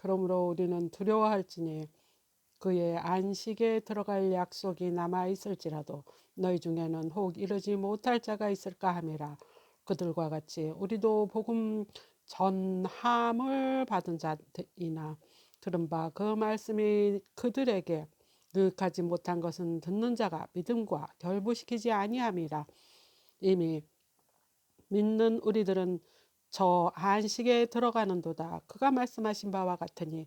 그러므로 우리는 두려워할지니 그의 안식에 들어갈 약속이 남아 있을지라도 너희 중에는 혹 이르지 못할 자가 있을까 함이라. 그들과 같이 우리도 복음 전함을 받은 자이나 들은 바 그 말씀이 그들에게 유익하지 못한 것은 듣는 자가 믿음과 결부시키지 아니함이라. 이미 믿는 우리들은 저 안식에 들어가는도다. 그가 말씀하신 바와 같으니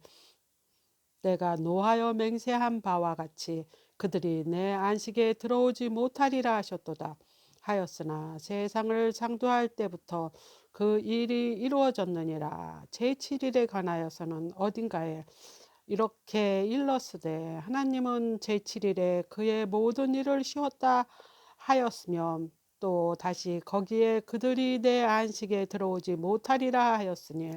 내가 노하여 맹세한 바와 같이 그들이 내 안식에 들어오지 못하리라 하셨도다. 하였으나 세상을 창조할 때부터 그 일이 이루어졌느니라. 제7일에 관하여서는 어딘가에 이렇게 일렀으되 하나님은 제7일에 그의 모든 일을 쉬었다 하였으며 또 다시 거기에 그들이 내 안식에 들어오지 못하리라 하였으니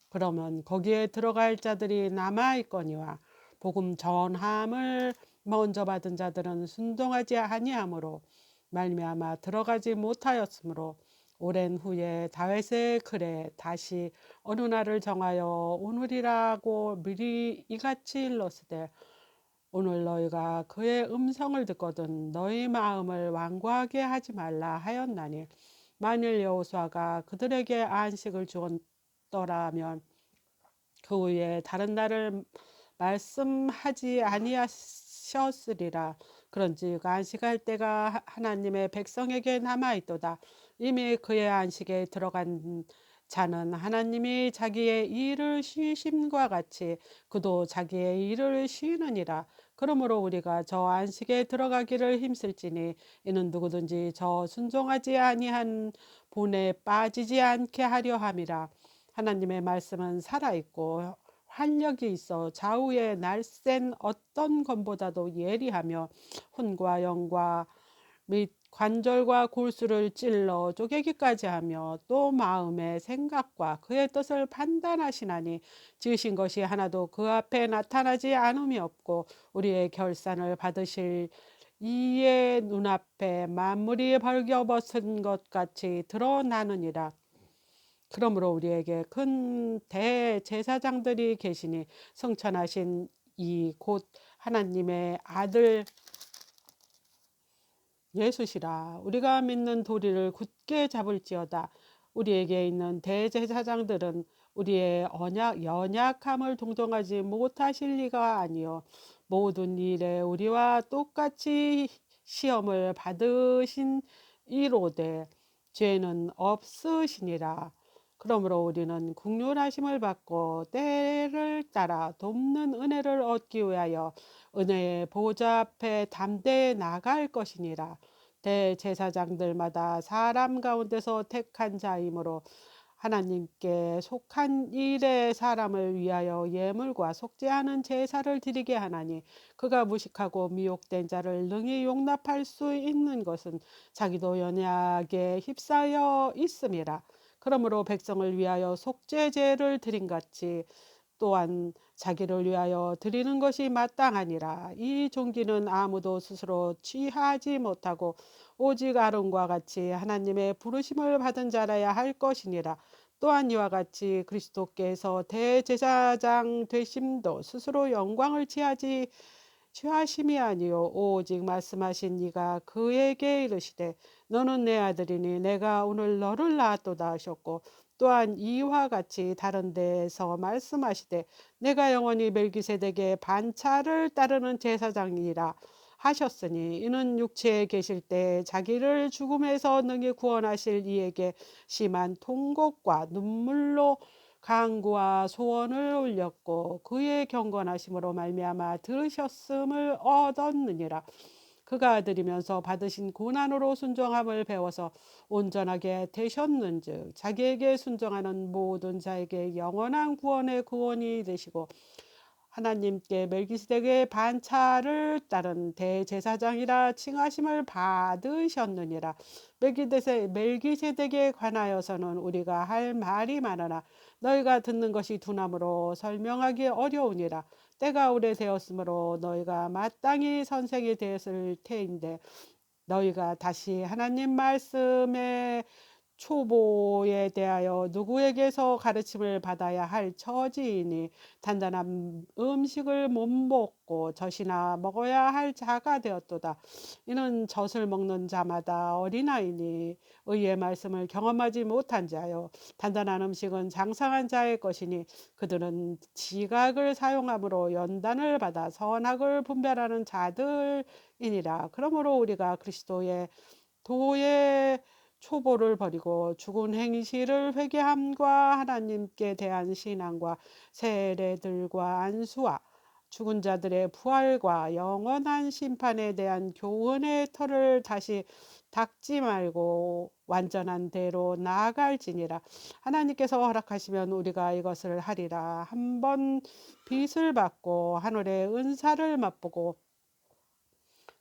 그러면 거기에 들어갈 자들이 남아있거니와 복음 전함을 먼저 받은 자들은 순종하지 아니하므로 말미암아 들어가지 못하였으므로 오랜 후에 다윗의 글에 다시 어느 날을 정하여 오늘이라고 미리 이같이 일렀으되 오늘 너희가 그의 음성을 듣거든 너희 마음을 완고하게 하지 말라 하였나니 만일 여호수아가 그들에게 안식을 주었더라면 그 후에 다른 날을 말씀하지 아니하셨으리라. 그런즉 안식할 때가 하나님의 백성에게 남아있도다. 이미 그의 안식에 들어간 자는 하나님이 자기의 일을 쉬심과 같이 그도 자기의 일을 쉬느니라. 그러므로 우리가 저 안식에 들어가기를 힘쓸지니 이는 누구든지 저 순종하지 아니한 본에 빠지지 않게 하려 함이라. 하나님의 말씀은 살아있고 활력이 있어 좌우에 날쌘 어떤 검보다도 예리하며 혼과 영과 및 관절과 골수를 찔러 쪼개기까지 하며 또 마음의 생각과 그의 뜻을 판단하시나니 지으신 것이 하나도 그 앞에 나타나지 않음이 없고 우리의 결산을 받으실 이의 눈앞에 만물이 벌겨벗은 것 같이 드러나느니라. 그러므로 우리에게 큰 대제사장들이 계시니 성천하신 이 곧 하나님의 아들 예수시라. 우리가 믿는 도리를 굳게 잡을지어다. 우리에게 있는 대제사장들은 우리의 연약함을 동정하지 못하실 리가 아니요 모든 일에 우리와 똑같이 시험을 받으신 이로되 죄는 없으시니라. 그러므로 우리는 국률하심을 받고 때를 따라 돕는 은혜를 얻기 위하여 은혜의 보좌 앞에 담대히 나갈 것이니라. 대제사장들마다 사람 가운데서 택한 자이므로 하나님께 속한 일의 사람을 위하여 예물과 속죄하는 제사를 드리게 하나니 그가 무식하고 미혹된 자를 능히 용납할 수 있는 것은 자기도 연약에 휩싸여 있음이라. 그러므로 백성을 위하여 속죄제를 드린 같이 또한 자기를 위하여 드리는 것이 마땅하니라. 이 종기는 아무도 스스로 취하지 못하고 오직 아론과 같이 하나님의 부르심을 받은 자라야 할 것이니라. 또한 이와 같이 그리스도께서 대제사장 되심도 스스로 영광을 취하심이 아니요 오직 말씀하신 이가 그에게 이르시되 너는 내 아들이니 내가 오늘 너를 낳았도다 하셨고 또한 이와 같이 다른 데에서 말씀하시되 내가 영원히 멜기세덱의 반차를 따르는 제사장이라 하셨으니 이는 육체에 계실 때 자기를 죽음에서 능히 구원하실 이에게 심한 통곡과 눈물로 간구와 소원을 올렸고 그의 경건하심으로 말미암아 들으셨음을 얻었느니라. 그가 아들이면서 받으신 고난으로 순종함을 배워서 온전하게 되셨는즉 자기에게 순종하는 모든 자에게 영원한 구원의 구원이 되시고 하나님께 멜기세덱의 반차를 따른 대제사장이라 칭하심을 받으셨느니라. 멜기세덱에 관하여서는 우리가 할 말이 많으나 너희가 듣는 것이 둔함으로 설명하기 어려우니라. 때가 오래되었으므로 너희가 마땅히 선생이 되었을 테인데 너희가 다시 하나님 말씀에 초보에 대하여 누구에게서 가르침을 받아야 할 처지이니 단단한 음식을 못 먹고 젖이나 먹어야 할 자가 되었도다. 이는 젖을 먹는 자마다 어린아이니 의의 말씀을 경험하지 못한 자요. 단단한 음식은 장성한 자의 것이니 그들은 지각을 사용함으로 연단을 받아 선악을 분별하는 자들이니라. 그러므로 우리가 그리스도의 도의 초보를 버리고 죽은 행실을 회개함과 하나님께 대한 신앙과 세례들과 안수와 죽은 자들의 부활과 영원한 심판에 대한 교훈의 터를 다시 닦지 말고 완전한 대로 나아갈지니라. 하나님께서 허락하시면 우리가 이것을 하리라. 한번 빚을 받고 하늘의 은사를 맛보고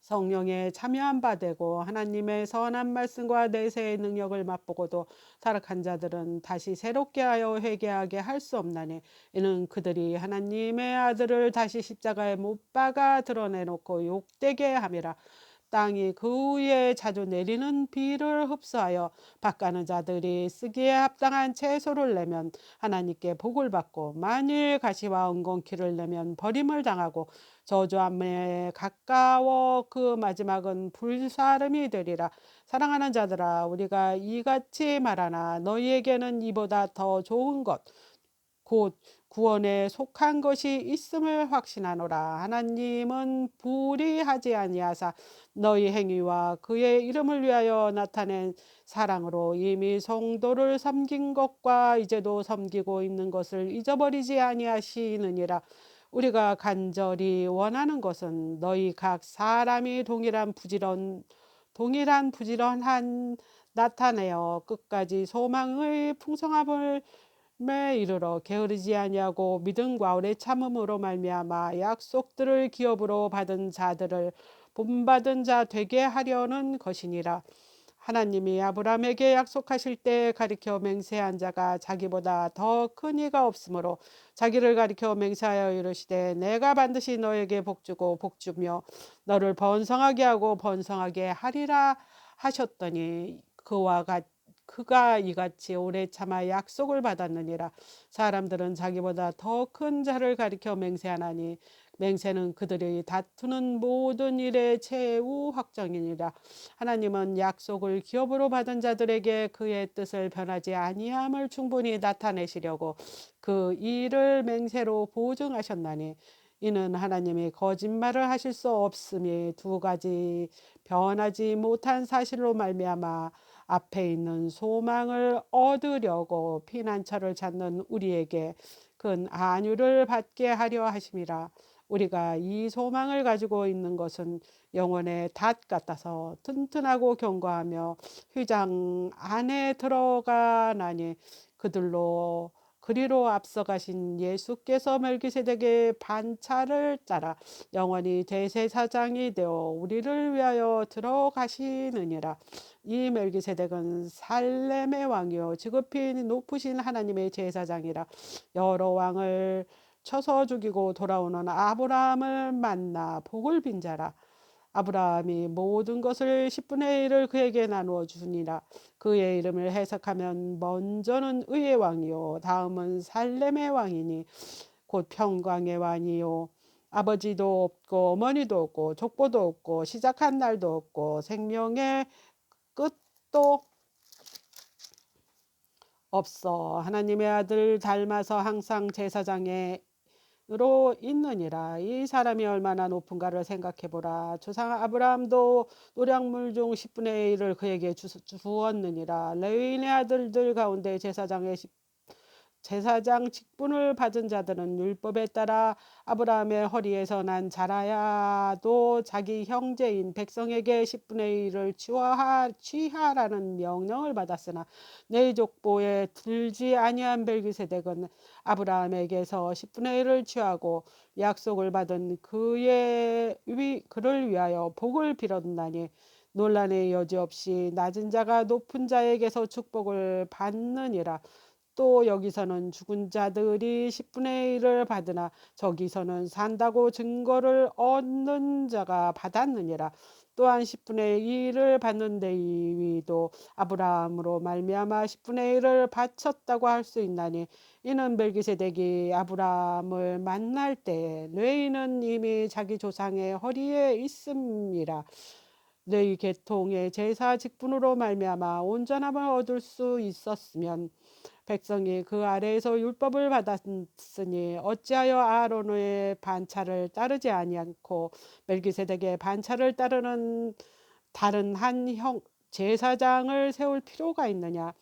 성령에 참여한 바 되고 하나님의 선한 말씀과 내세의 능력을 맛보고도 타락한 자들은 다시 새롭게 하여 회개하게 할 수 없나니 이는 그들이 하나님의 아들을 다시 십자가에 못 박아 드러내놓고 욕되게 함이라. 땅이 그 위에 자주 내리는 비를 흡수하여 밭가는 자들이 쓰기에 합당한 채소를 내면 하나님께 복을 받고 만일 가시와 엉겅퀴를 내면 버림을 당하고 저주함에 가까워 그 마지막은 불사름이 되리라. 사랑하는 자들아 우리가 이같이 말하나 너희에게는 이보다 더 좋은 것 곧 구원에 속한 것이 있음을 확신하노라. 하나님은 불의하지 아니하사 너희 행위와 그의 이름을 위하여 나타낸 사랑으로 이미 성도를 섬긴 것과 이제도 섬기고 있는 것을 잊어버리지 아니하시느니라. 우리가 간절히 원하는 것은 너희 각 사람이 동일한 부지런한 나타내어 끝까지 소망의 풍성함을 에 이르러 게으르지 아니하고 믿음과 오래 참음으로 말미암아 약속들을 기업으로 받은 자들을 본받은 자 되게 하려는 것이니라. 하나님이 아브라함에게 약속하실 때 가리켜 맹세한 자가 자기보다 더 큰 이가 없으므로 자기를 가리켜 맹세하여 이르시되 내가 반드시 너에게 복주고 복주며 너를 번성하게 하고 번성하게 하리라 하셨더니 그가 이같이 오래 참아 약속을 받았느니라. 사람들은 자기보다 더 큰 자를 가리켜 맹세하나니 맹세는 그들이 다투는 모든 일의 최후 확정이니라. 하나님은 약속을 기업으로 받은 자들에게 그의 뜻을 변하지 아니함을 충분히 나타내시려고 그 일을 맹세로 보증하셨나니 이는 하나님이 거짓말을 하실 수 없음이 두 가지 변하지 못한 사실로 말미암아 앞에 있는 소망을 얻으려고 피난처를 찾는 우리에게 큰 안위를 받게 하려 하심이라. 우리가 이 소망을 가지고 있는 것은 영혼의 닷 같아서 튼튼하고 견고하며 휘장 안에 들어가나니 그리로 앞서가신 예수께서 멜기세덱의 반차를 따라 영원히 대제사장이 되어 우리를 위하여 들어가시느니라. 이 멜기세덱은 살렘의 왕이요 지극히 높으신 하나님의 제사장이라. 여러 왕을 쳐서 죽이고 돌아오는 아브라함을 만나 복을 빈 자라. 아브라함이 모든 것을 10분의 1을 그에게 나누어 주니라. 그의 이름을 해석하면 먼저는 의의 왕이요 다음은 살렘의 왕이니 곧 평강의 왕이요 아버지도 없고 어머니도 없고 족보도 없고 시작한 날도 없고 생명의 끝도 없어. 하나님의 아들 닮아서 항상 제사장에 로 있느니라. 이 사람이 얼마나 높은가를 생각해 보라. 조상 아브라함도 노량물 중 10분의 1을 그에게 주었느니라. 레위인의 아들들 가운데 제사장 직분을 받은 자들은 율법에 따라 아브라함의 허리에서 난 자라야도 자기 형제인 백성에게 10분의 1을 취하라는 명령을 받았으나 내 족보에 들지 아니한 멜기세덱은 아브라함에게서 10분의 1을 취하고 약속을 받은 그를 위하여 복을 빌었나니 논란의 여지 없이 낮은 자가 높은 자에게서 축복을 받느니라. 또 여기서는 죽은 자들이 10분의 1을 받으나 저기서는 산다고 증거를 얻는 자가 받았느니라. 또한 10분의 1을 받는 레위도 아브라함으로 말미암아 10분의 1을 바쳤다고 할 수 있나니 이는 멜기세덱이 아브라함을 만날 때 레위는 이미 자기 조상의 허리에 있음이라. 레위 계통의 제사 직분으로 말미암아 온전함을 얻을 수 있었으면 백성이 그 아래에서 율법을 받았으니 어찌하여 아론의 반차를 따르지 아니하고 멜기세덱의 반차를 따르는 다른 한 제사장을 세울 필요가 있느냐.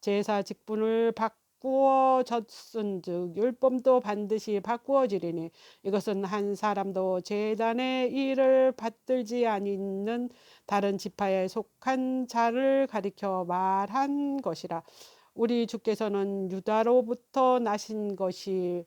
제사 직분을 바꾸어졌은즉 율법도 반드시 바꾸어지리니 이것은 한 사람도 제단의 일을 받들지 아니는 다른 지파에 속한 자를 가리켜 말한 것이라. 우리 주께서는 유다로부터 나신 것이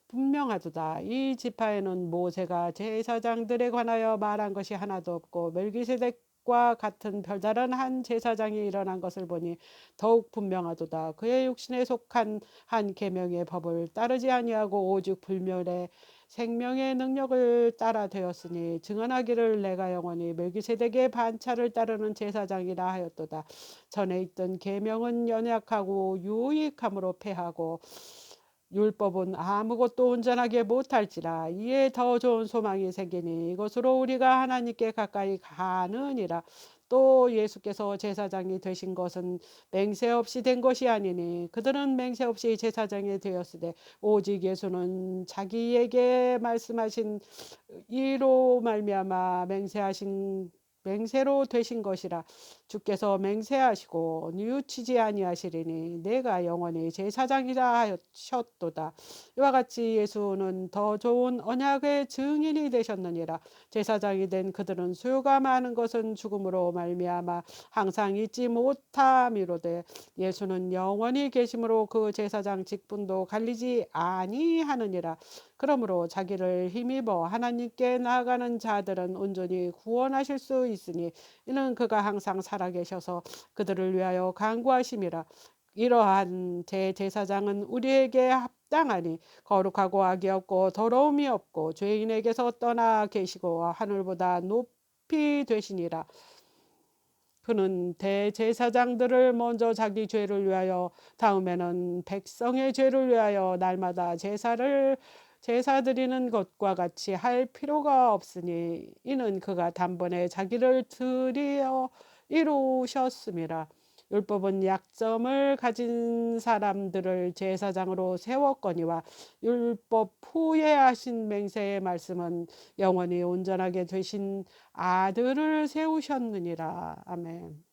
분명하도다. 이 지파에는 모세가 제사장들에 관하여 말한 것이 하나도 없고 멜기세덱과 같은 별다른 한 제사장이 일어난 것을 보니 더욱 분명하도다. 그의 육신에 속한 한 계명의 법을 따르지 아니하고 오직 불멸의 생명의 능력을 따라 되었으니 증언하기를 내가 영원히 멜기세덱의 반차를 따르는 제사장이라 하였도다. 전에 있던 계명은 연약하고 유익함으로 패하고 율법은 아무것도 온전하게 못할지라. 이에 더 좋은 소망이 생기니 이것으로 우리가 하나님께 가까이 가느니라. 또 예수께서 제사장이 되신 것은 맹세 없이 된 것이 아니니 그들은 맹세 없이 제사장이 되었으되 오직 예수는 자기에게 말씀하신 이로 말미암아 맹세로 되신 것이라. 주께서 맹세하시고 뉘우치지 아니하시리니 내가 영원히 제사장이라 하셨도다. 이와 같이 예수는 더 좋은 언약의 증인이 되셨느니라. 제사장이 된 그들은 수요가 많은 것은 죽음으로 말미암아 항상 잊지 못함이로되 예수는 영원히 계심으로 그 제사장 직분도 갈리지 아니하느니라. 그러므로 자기를 힘입어 하나님께 나아가는 자들은 온전히 구원하실 수 있으니 이는 그가 항상 살아계셔서 그들을 위하여 간구하심이라. 이러한 대제사장은 우리에게 합당하니 거룩하고 악이 없고 더러움이 없고 죄인에게서 떠나 계시고 하늘보다 높이 되시니라. 그는 대제사장들을 먼저 자기 죄를 위하여 다음에는 백성의 죄를 위하여 날마다 제사 드리는 것과 같이 할 필요가 없으니 이는 그가 단번에 자기를 드리어 이루셨음이라. 율법은 약점을 가진 사람들을 제사장으로 세웠거니와 율법 후에 하신 맹세의 말씀은 영원히 온전하게 되신 아들을 세우셨느니라. 아멘.